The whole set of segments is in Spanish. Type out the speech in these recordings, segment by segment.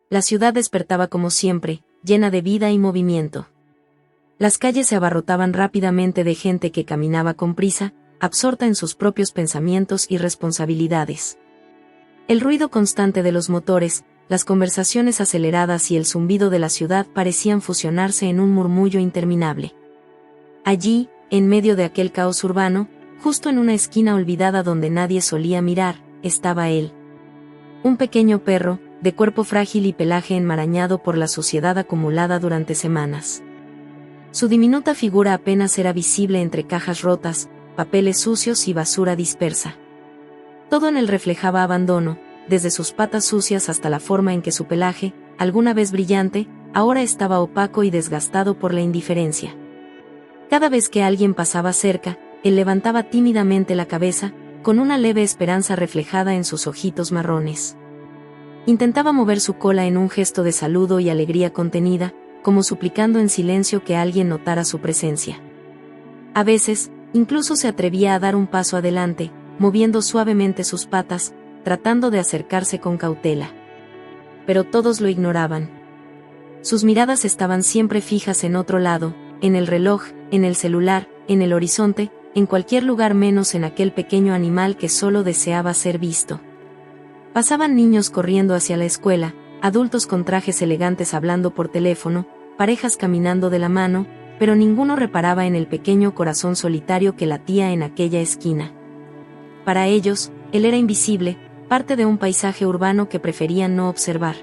La ciudad despertaba como siempre, llena de vida y movimiento. Las calles se abarrotaban rápidamente de gente que caminaba con prisa, absorta en sus propios pensamientos y responsabilidades. El ruido constante de los motores, las conversaciones aceleradas y el zumbido de la ciudad parecían fusionarse en un murmullo interminable. Allí, en medio de aquel caos urbano, justo en una esquina olvidada donde nadie solía mirar, estaba él. Un pequeño perro, de cuerpo frágil y pelaje enmarañado por la suciedad acumulada durante semanas. Su diminuta figura apenas era visible entre cajas rotas, papeles sucios y basura dispersa. Todo en él reflejaba abandono, desde sus patas sucias hasta la forma en que su pelaje, alguna vez brillante, ahora estaba opaco y desgastado por la indiferencia. Cada vez que alguien pasaba cerca, él levantaba tímidamente la cabeza, con una leve esperanza reflejada en sus ojitos marrones. Intentaba mover su cola en un gesto de saludo y alegría contenida, como suplicando en silencio que alguien notara su presencia. A veces, incluso se atrevía a dar un paso adelante, moviendo suavemente sus patas, tratando de acercarse con cautela. Pero todos lo ignoraban. Sus miradas estaban siempre fijas en otro lado, en el reloj, en el celular, en el horizonte, en cualquier lugar menos en aquel pequeño animal que solo deseaba ser visto. Pasaban niños corriendo hacia la escuela, adultos con trajes elegantes hablando por teléfono, parejas caminando de la mano, pero ninguno reparaba en el pequeño corazón solitario que latía en aquella esquina. Para ellos, él era invisible, parte de un paisaje urbano que preferían no observar.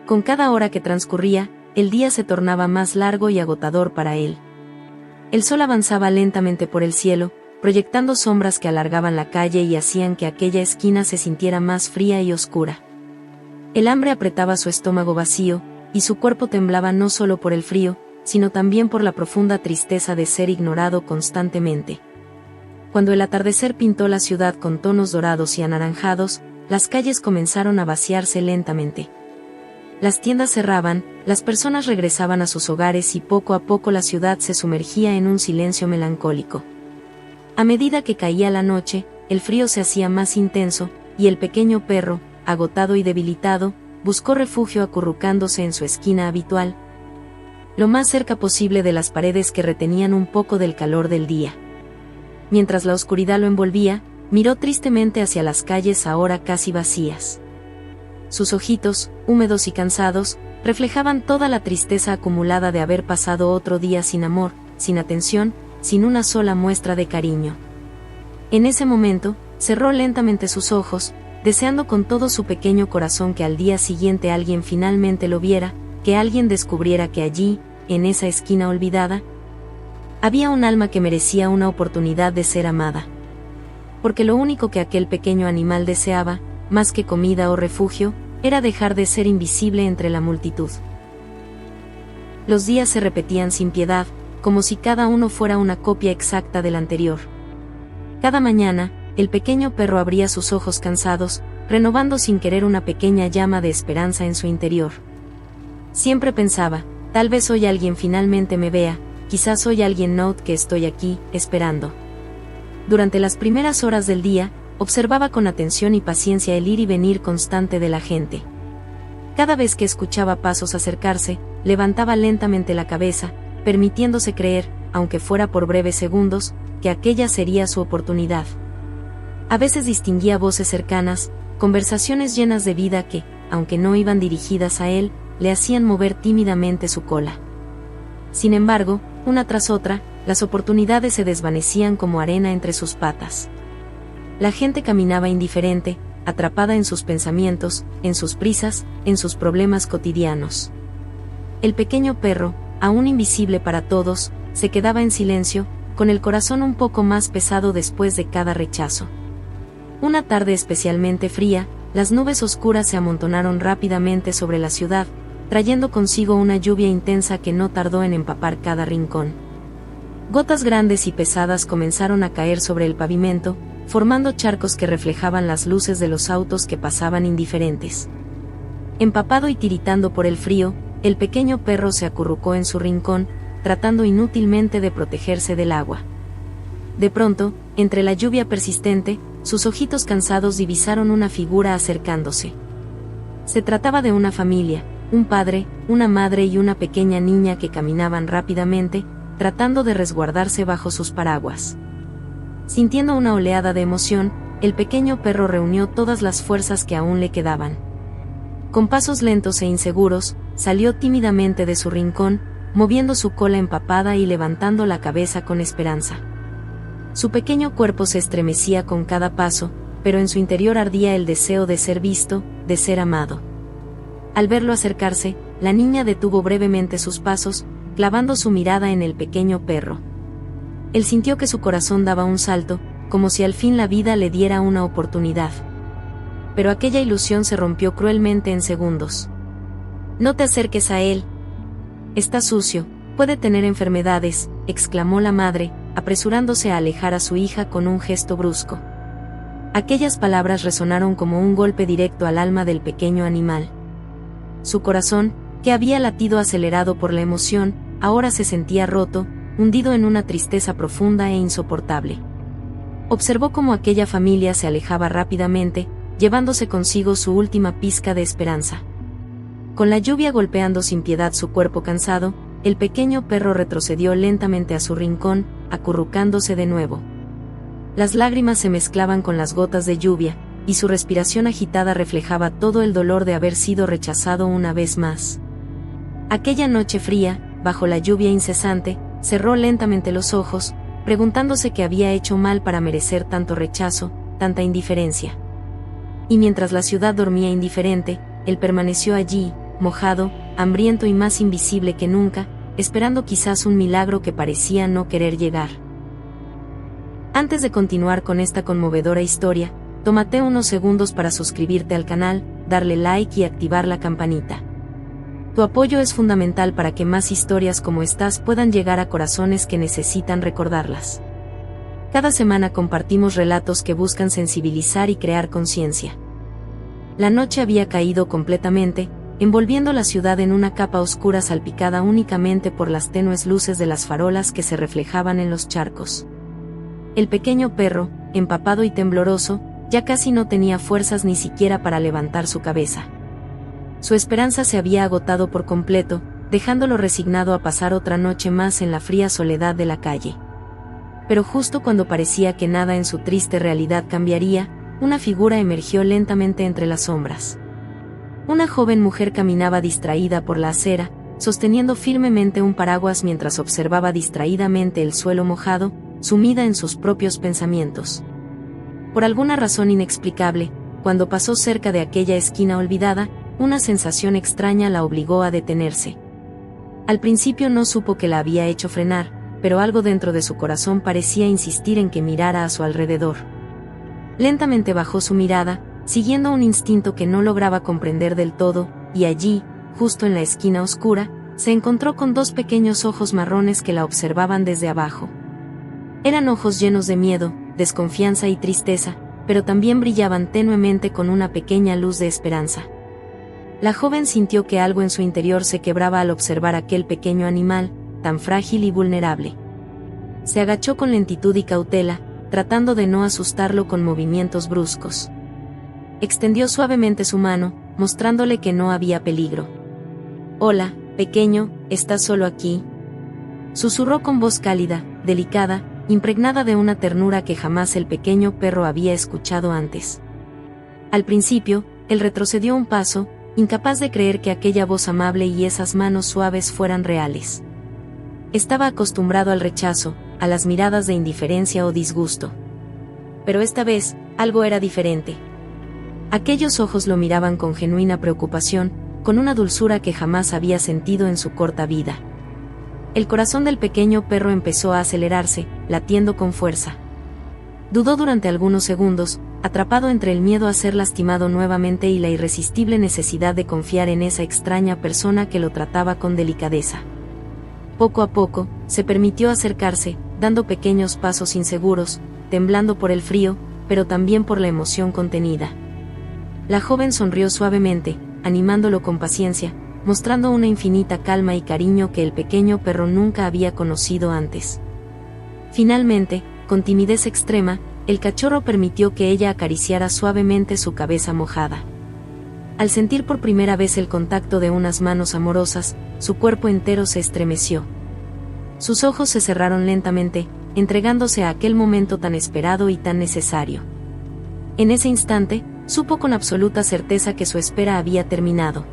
Con cada hora que transcurría, el día se tornaba más largo y agotador para él. El sol avanzaba lentamente por el cielo, proyectando sombras que alargaban la calle y hacían que aquella esquina se sintiera más fría y oscura. El hambre apretaba su estómago vacío, y su cuerpo temblaba no solo por el frío, sino también por la profunda tristeza de ser ignorado constantemente. Cuando el atardecer pintó la ciudad con tonos dorados y anaranjados, las calles comenzaron a vaciarse lentamente. Las tiendas cerraban, las personas regresaban a sus hogares y poco a poco la ciudad se sumergía en un silencio melancólico. A medida que caía la noche, el frío se hacía más intenso, y el pequeño perro, agotado y debilitado, buscó refugio acurrucándose en su esquina habitual, lo más cerca posible de las paredes que retenían un poco del calor del día. Mientras la oscuridad lo envolvía, miró tristemente hacia las calles ahora casi vacías. Sus ojitos, húmedos y cansados, reflejaban toda la tristeza acumulada de haber pasado otro día sin amor, sin atención, sin una sola muestra de cariño. En ese momento, cerró lentamente sus ojos, deseando con todo su pequeño corazón que al día siguiente alguien finalmente lo viera, que alguien descubriera que allí, en esa esquina olvidada, había un alma que merecía una oportunidad de ser amada. Porque lo único que aquel pequeño animal deseaba, más que comida o refugio, era dejar de ser invisible entre la multitud. Los días se repetían sin piedad, como si cada uno fuera una copia exacta del anterior. Cada mañana, el pequeño perro abría sus ojos cansados, renovando sin querer una pequeña llama de esperanza en su interior. Siempre pensaba, tal vez hoy alguien finalmente me vea, quizás hoy alguien note que estoy aquí, esperando. Durante las primeras horas del día, observaba con atención y paciencia el ir y venir constante de la gente. Cada vez que escuchaba pasos acercarse, levantaba lentamente la cabeza, permitiéndose creer, aunque fuera por breves segundos, que aquella sería su oportunidad. A veces distinguía voces cercanas, conversaciones llenas de vida que, aunque no iban dirigidas a él, le hacían mover tímidamente su cola. Sin embargo, una tras otra, las oportunidades se desvanecían como arena entre sus patas. La gente caminaba indiferente, atrapada en sus pensamientos, en sus prisas, en sus problemas cotidianos. El pequeño perro, aún invisible para todos, se quedaba en silencio, con el corazón un poco más pesado después de cada rechazo. Una tarde especialmente fría, las nubes oscuras se amontonaron rápidamente sobre la ciudad, trayendo consigo una lluvia intensa que no tardó en empapar cada rincón. Gotas grandes y pesadas comenzaron a caer sobre el pavimento, formando charcos que reflejaban las luces de los autos que pasaban indiferentes. Empapado y tiritando por el frío, el pequeño perro se acurrucó en su rincón, tratando inútilmente de protegerse del agua. De pronto, entre la lluvia persistente, sus ojitos cansados divisaron una figura acercándose. Se trataba de una familia, un padre, una madre y una pequeña niña que caminaban rápidamente, tratando de resguardarse bajo sus paraguas. Sintiendo una oleada de emoción, el pequeño perro reunió todas las fuerzas que aún le quedaban. Con pasos lentos e inseguros, salió tímidamente de su rincón, moviendo su cola empapada y levantando la cabeza con esperanza. Su pequeño cuerpo se estremecía con cada paso, pero en su interior ardía el deseo de ser visto, de ser amado. Al verlo acercarse, la niña detuvo brevemente sus pasos, clavando su mirada en el pequeño perro. Él sintió que su corazón daba un salto, como si al fin la vida le diera una oportunidad. Pero aquella ilusión se rompió cruelmente en segundos. «No te acerques a él. Está sucio, puede tener enfermedades», exclamó la madre, apresurándose a alejar a su hija con un gesto brusco. Aquellas palabras resonaron como un golpe directo al alma del pequeño animal. Su corazón, que había latido acelerado por la emoción, ahora se sentía roto, hundido en una tristeza profunda e insoportable. Observó cómo aquella familia se alejaba rápidamente, llevándose consigo su última pizca de esperanza. Con la lluvia golpeando sin piedad su cuerpo cansado, el pequeño perro retrocedió lentamente a su rincón, acurrucándose de nuevo. Las lágrimas se mezclaban con las gotas de lluvia, y su respiración agitada reflejaba todo el dolor de haber sido rechazado una vez más. Aquella noche fría, bajo la lluvia incesante, cerró lentamente los ojos, preguntándose qué había hecho mal para merecer tanto rechazo, tanta indiferencia. Y mientras la ciudad dormía indiferente, él permaneció allí, mojado, hambriento y más invisible que nunca, esperando quizás un milagro que parecía no querer llegar. Antes de continuar con esta conmovedora historia, tómate unos segundos para suscribirte al canal, darle like y activar la campanita. Tu apoyo es fundamental para que más historias como estas puedan llegar a corazones que necesitan recordarlas. Cada semana compartimos relatos que buscan sensibilizar y crear conciencia. La noche había caído completamente, envolviendo la ciudad en una capa oscura salpicada únicamente por las tenues luces de las farolas que se reflejaban en los charcos. El pequeño perro, empapado y tembloroso, ya casi no tenía fuerzas ni siquiera para levantar su cabeza. Su esperanza se había agotado por completo, dejándolo resignado a pasar otra noche más en la fría soledad de la calle. Pero justo cuando parecía que nada en su triste realidad cambiaría, una figura emergió lentamente entre las sombras. Una joven mujer caminaba distraída por la acera, sosteniendo firmemente un paraguas mientras observaba distraídamente el suelo mojado, sumida en sus propios pensamientos. Por alguna razón inexplicable, cuando pasó cerca de aquella esquina olvidada, una sensación extraña la obligó a detenerse. Al principio no supo qué la había hecho frenar, pero algo dentro de su corazón parecía insistir en que mirara a su alrededor. Lentamente bajó su mirada, siguiendo un instinto que no lograba comprender del todo, y allí, justo en la esquina oscura, se encontró con dos pequeños ojos marrones que la observaban desde abajo. Eran ojos llenos de miedo, desconfianza y tristeza, pero también brillaban tenuemente con una pequeña luz de esperanza. La joven sintió que algo en su interior se quebraba al observar aquel pequeño animal, tan frágil y vulnerable. Se agachó con lentitud y cautela, tratando de no asustarlo con movimientos bruscos. Extendió suavemente su mano, mostrándole que no había peligro. «Hola, pequeño, ¿estás solo aquí?», susurró con voz cálida, delicada, impregnada de una ternura que jamás el pequeño perro había escuchado antes. Al principio, él retrocedió un paso, incapaz de creer que aquella voz amable y esas manos suaves fueran reales. Estaba acostumbrado al rechazo, a las miradas de indiferencia o disgusto. Pero esta vez, algo era diferente. Aquellos ojos lo miraban con genuina preocupación, con una dulzura que jamás había sentido en su corta vida. El corazón del pequeño perro empezó a acelerarse, latiendo con fuerza. Dudó durante algunos segundos, atrapado entre el miedo a ser lastimado nuevamente y la irresistible necesidad de confiar en esa extraña persona que lo trataba con delicadeza. Poco a poco, se permitió acercarse, dando pequeños pasos inseguros, temblando por el frío, pero también por la emoción contenida. La joven sonrió suavemente, animándolo con paciencia, mostrando una infinita calma y cariño que el pequeño perro nunca había conocido antes. Finalmente, con timidez extrema, el cachorro permitió que ella acariciara suavemente su cabeza mojada. Al sentir por primera vez el contacto de unas manos amorosas, su cuerpo entero se estremeció. Sus ojos se cerraron lentamente, entregándose a aquel momento tan esperado y tan necesario. En ese instante, supo con absoluta certeza que su espera había terminado.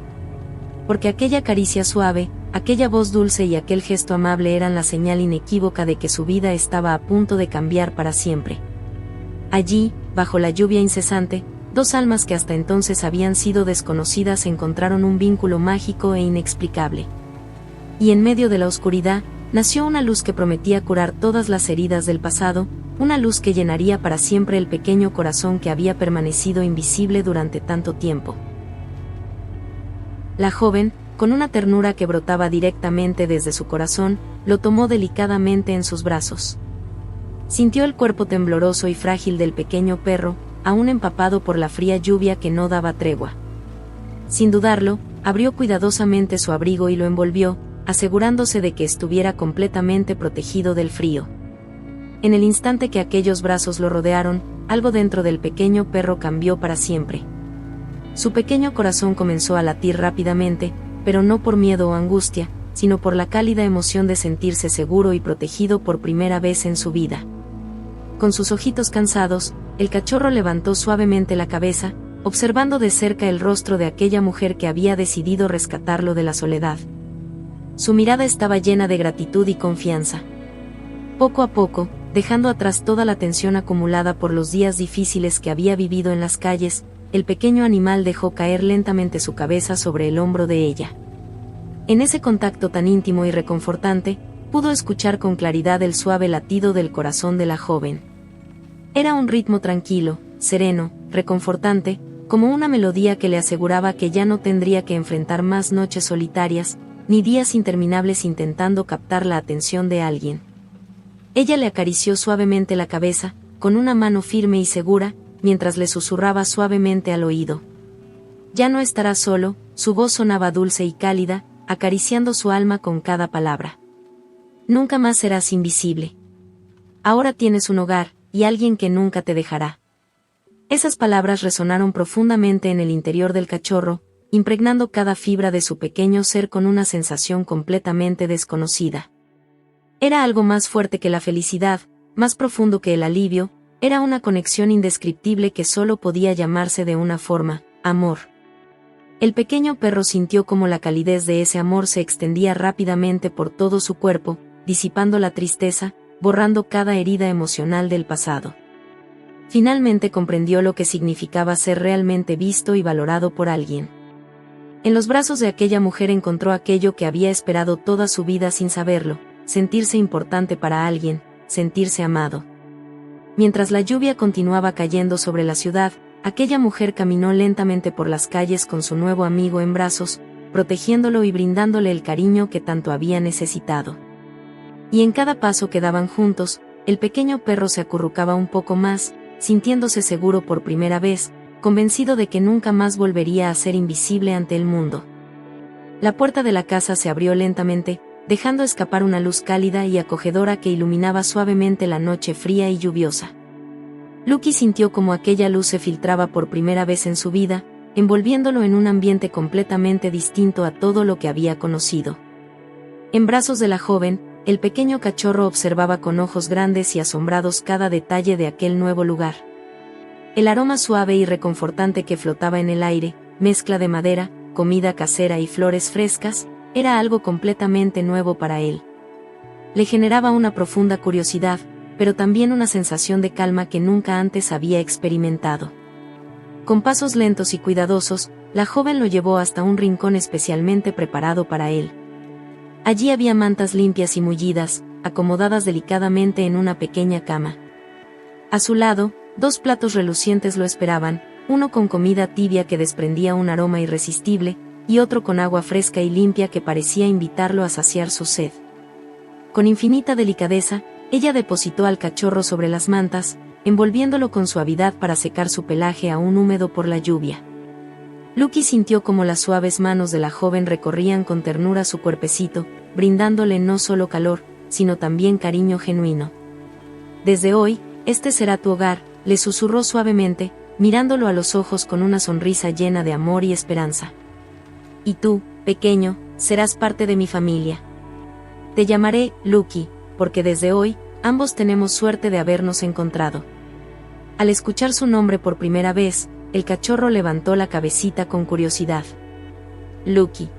Porque aquella caricia suave, aquella voz dulce y aquel gesto amable eran la señal inequívoca de que su vida estaba a punto de cambiar para siempre. Allí, bajo la lluvia incesante, dos almas que hasta entonces habían sido desconocidas encontraron un vínculo mágico e inexplicable. Y en medio de la oscuridad, nació una luz que prometía curar todas las heridas del pasado, una luz que llenaría para siempre el pequeño corazón que había permanecido invisible durante tanto tiempo. La joven, con una ternura que brotaba directamente desde su corazón, lo tomó delicadamente en sus brazos. Sintió el cuerpo tembloroso y frágil del pequeño perro, aún empapado por la fría lluvia que no daba tregua. Sin dudarlo, abrió cuidadosamente su abrigo y lo envolvió, asegurándose de que estuviera completamente protegido del frío. En el instante que aquellos brazos lo rodearon, algo dentro del pequeño perro cambió para siempre. Su pequeño corazón comenzó a latir rápidamente, pero no por miedo o angustia, sino por la cálida emoción de sentirse seguro y protegido por primera vez en su vida. Con sus ojitos cansados, el cachorro levantó suavemente la cabeza, observando de cerca el rostro de aquella mujer que había decidido rescatarlo de la soledad. Su mirada estaba llena de gratitud y confianza. Poco a poco, dejando atrás toda la tensión acumulada por los días difíciles que había vivido en las calles, el pequeño animal dejó caer lentamente su cabeza sobre el hombro de ella. En ese contacto tan íntimo y reconfortante, pudo escuchar con claridad el suave latido del corazón de la joven. Era un ritmo tranquilo, sereno, reconfortante, como una melodía que le aseguraba que ya no tendría que enfrentar más noches solitarias, ni días interminables intentando captar la atención de alguien. Ella le acarició suavemente la cabeza, con una mano firme y segura, mientras le susurraba suavemente al oído. Ya no estarás solo, su voz sonaba dulce y cálida, acariciando su alma con cada palabra. Nunca más serás invisible. Ahora tienes un hogar, y alguien que nunca te dejará. Esas palabras resonaron profundamente en el interior del cachorro, impregnando cada fibra de su pequeño ser con una sensación completamente desconocida. Era algo más fuerte que la felicidad, más profundo que el alivio, era una conexión indescriptible que solo podía llamarse de una forma, amor. El pequeño perro sintió como la calidez de ese amor se extendía rápidamente por todo su cuerpo, disipando la tristeza, borrando cada herida emocional del pasado. Finalmente comprendió lo que significaba ser realmente visto y valorado por alguien. En los brazos de aquella mujer encontró aquello que había esperado toda su vida sin saberlo, sentirse importante para alguien, sentirse amado. Mientras la lluvia continuaba cayendo sobre la ciudad, aquella mujer caminó lentamente por las calles con su nuevo amigo en brazos, protegiéndolo y brindándole el cariño que tanto había necesitado. Y en cada paso que daban juntos, el pequeño perro se acurrucaba un poco más, sintiéndose seguro por primera vez, convencido de que nunca más volvería a ser invisible ante el mundo. La puerta de la casa se abrió lentamente, dejando escapar una luz cálida y acogedora que iluminaba suavemente la noche fría y lluviosa. Lucky sintió como aquella luz se filtraba por primera vez en su vida, envolviéndolo en un ambiente completamente distinto a todo lo que había conocido. En brazos de la joven, el pequeño cachorro observaba con ojos grandes y asombrados cada detalle de aquel nuevo lugar. El aroma suave y reconfortante que flotaba en el aire, mezcla de madera, comida casera y flores frescas, era algo completamente nuevo para él. Le generaba una profunda curiosidad, pero también una sensación de calma que nunca antes había experimentado. Con pasos lentos y cuidadosos, la joven lo llevó hasta un rincón especialmente preparado para él. Allí había mantas limpias y mullidas, acomodadas delicadamente en una pequeña cama. A su lado, 2 platos relucientes lo esperaban, uno con comida tibia que desprendía un aroma irresistible, y otro con agua fresca y limpia que parecía invitarlo a saciar su sed. Con infinita delicadeza, ella depositó al cachorro sobre las mantas, envolviéndolo con suavidad para secar su pelaje aún húmedo por la lluvia. Lucky sintió como las suaves manos de la joven recorrían con ternura su cuerpecito, brindándole no solo calor, sino también cariño genuino. Desde hoy, este será tu hogar, le susurró suavemente, mirándolo a los ojos con una sonrisa llena de amor y esperanza. Y tú, pequeño, serás parte de mi familia. Te llamaré Lucky, porque desde hoy, ambos tenemos suerte de habernos encontrado. Al escuchar su nombre por primera vez, el cachorro levantó la cabecita con curiosidad. Lucky.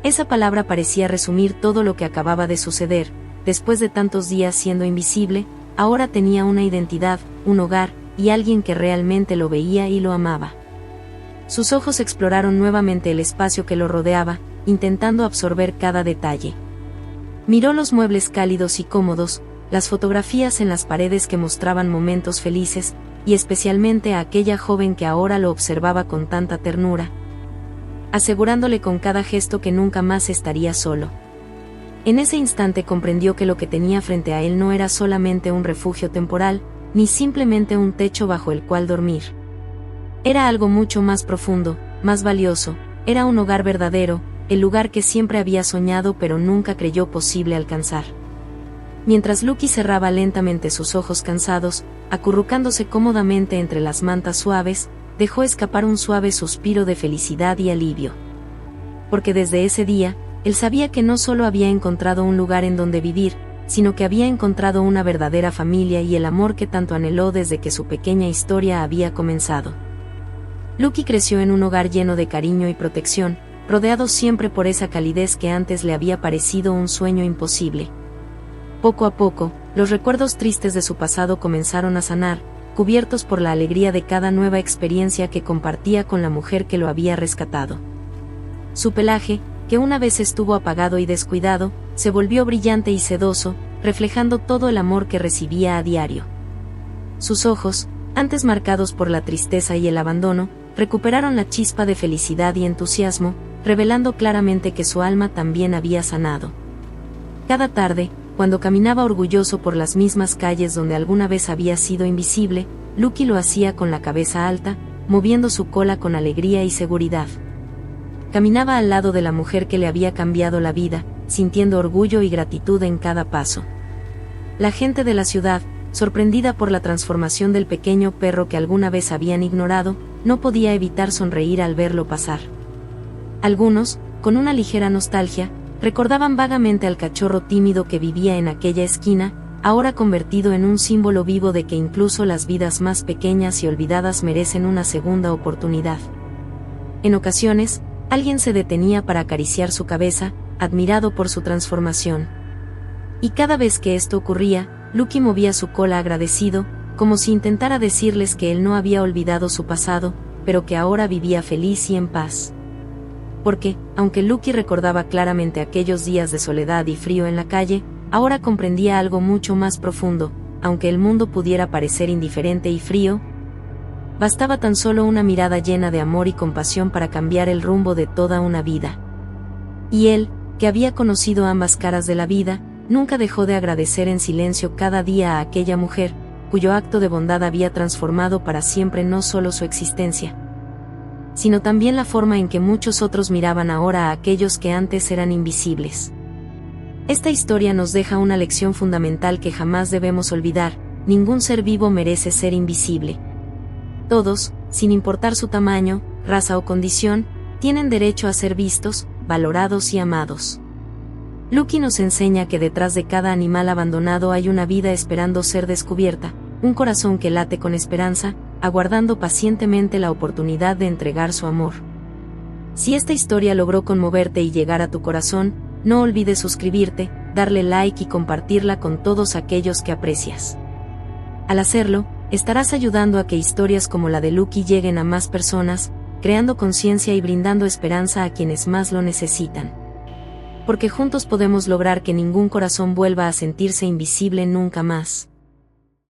Esa palabra parecía resumir todo lo que acababa de suceder. Después de tantos días siendo invisible, ahora tenía una identidad, un hogar, y alguien que realmente lo veía y lo amaba. Sus ojos exploraron nuevamente el espacio que lo rodeaba, intentando absorber cada detalle. Miró los muebles cálidos y cómodos, las fotografías en las paredes que mostraban momentos felices, y especialmente a aquella joven que ahora lo observaba con tanta ternura, asegurándole con cada gesto que nunca más estaría solo. En ese instante comprendió que lo que tenía frente a él no era solamente un refugio temporal, ni simplemente un techo bajo el cual dormir. Era algo mucho más profundo, más valioso, era un hogar verdadero, el lugar que siempre había soñado pero nunca creyó posible alcanzar. Mientras Lucky cerraba lentamente sus ojos cansados, acurrucándose cómodamente entre las mantas suaves, dejó escapar un suave suspiro de felicidad y alivio. Porque desde ese día, él sabía que no solo había encontrado un lugar en donde vivir, sino que había encontrado una verdadera familia y el amor que tanto anheló desde que su pequeña historia había comenzado. Lucky creció en un hogar lleno de cariño y protección, rodeado siempre por esa calidez que antes le había parecido un sueño imposible. Poco a poco, los recuerdos tristes de su pasado comenzaron a sanar, cubiertos por la alegría de cada nueva experiencia que compartía con la mujer que lo había rescatado. Su pelaje, que una vez estuvo apagado y descuidado, se volvió brillante y sedoso, reflejando todo el amor que recibía a diario. Sus ojos, antes marcados por la tristeza y el abandono, recuperaron la chispa de felicidad y entusiasmo, revelando claramente que su alma también había sanado. Cada tarde, cuando caminaba orgulloso por las mismas calles donde alguna vez había sido invisible, Lucky lo hacía con la cabeza alta, moviendo su cola con alegría y seguridad. Caminaba al lado de la mujer que le había cambiado la vida, sintiendo orgullo y gratitud en cada paso. La gente de la ciudad, sorprendida por la transformación del pequeño perro que alguna vez habían ignorado, no podía evitar sonreír al verlo pasar. Algunos, con una ligera nostalgia, recordaban vagamente al cachorro tímido que vivía en aquella esquina, ahora convertido en un símbolo vivo de que incluso las vidas más pequeñas y olvidadas merecen una segunda oportunidad. En ocasiones, alguien se detenía para acariciar su cabeza, admirado por su transformación. Y cada vez que esto ocurría, Lucky movía su cola agradecido, como si intentara decirles que él no había olvidado su pasado, pero que ahora vivía feliz y en paz. Porque, aunque Lucky recordaba claramente aquellos días de soledad y frío en la calle, ahora comprendía algo mucho más profundo. Aunque el mundo pudiera parecer indiferente y frío, bastaba tan solo una mirada llena de amor y compasión para cambiar el rumbo de toda una vida. Y él, que había conocido ambas caras de la vida, nunca dejó de agradecer en silencio cada día a aquella mujer, cuyo acto de bondad había transformado para siempre no solo su existencia, sino también la forma en que muchos otros miraban ahora a aquellos que antes eran invisibles. Esta historia nos deja una lección fundamental que jamás debemos olvidar: ningún ser vivo merece ser invisible. Todos, sin importar su tamaño, raza o condición, tienen derecho a ser vistos, valorados y amados. Lucky nos enseña que detrás de cada animal abandonado hay una vida esperando ser descubierta, un corazón que late con esperanza, aguardando pacientemente la oportunidad de entregar su amor. Si esta historia logró conmoverte y llegar a tu corazón, no olvides suscribirte, darle like y compartirla con todos aquellos que aprecias. Al hacerlo, estarás ayudando a que historias como la de Lucky lleguen a más personas, creando conciencia y brindando esperanza a quienes más lo necesitan. Porque juntos podemos lograr que ningún corazón vuelva a sentirse invisible nunca más.